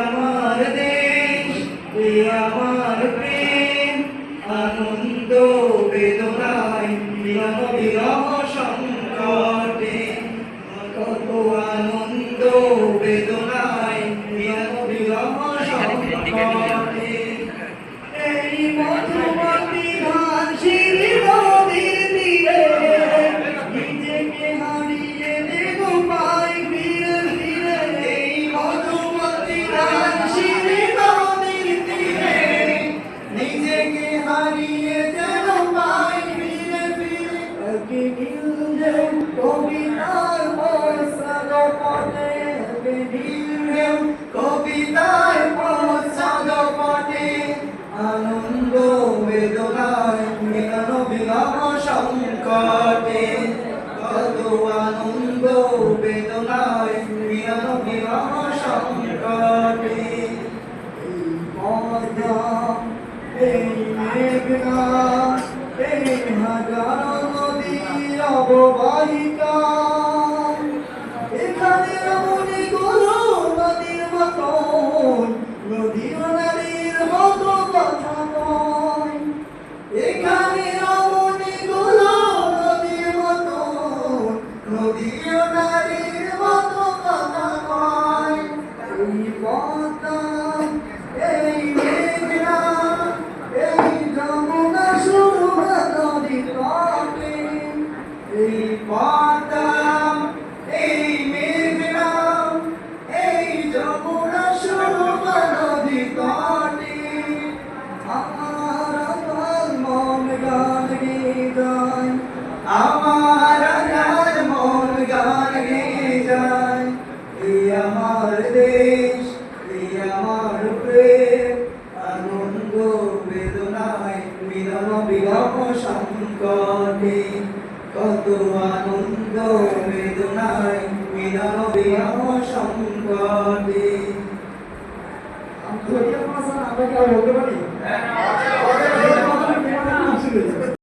আমার দেশ, তুই আমার প্রেম, আনন্দ বেদনায় বিরহ বিরহ সংকটে, কত আনন্দ বেদনায় বিরহ বিরহ সংকটে। এই মধুমতি ঘাসের নদীর তীরে নিজেকে হারিয়ে দেখো পাই ফিরে ফিরে। এই মধুমতি ঘাসের নদীর তীরে নিজেকে হারিয়ে যেন পাই ফিরে ফিরে। কি নীল কবিতার পশ্চাদ পথে, নীল কবিতার পশ্চাদ পথে, আনন্দ বেদনায় মিলন বিরহ সংকটে, কত আনন্দ বেদনায় মিলন বিরহ সংকটে। এই পদ্মা, এই মেঘনা, এই হাজার নদীর অববাহিকা, এখানে রমণীগুলো নদীর মতন, নদীর নারীর মতো কথা নয়। এখানে রমণীগুলো নদীর মতন, নদীর নারীর মতো কথা নয়। এই পদ্মা, এই মেঘনা, এই যমুনা সুরমা নদী তটে, এই পদ্মা, এই মেঘনা, এই যমুনা সুরমা নদী তটে, আমার মন গান গেয়ে যায়, আমার মন গান গেয়ে যায়। এই আমার দেশ, এই আমার প্রেম, আনন্দ বেদনায় মিলন বিরহ সংকটে, কত আনন্দ বেদনায় মিলন বিরহ সংকটে। আমরা কি আর বলতে পারি?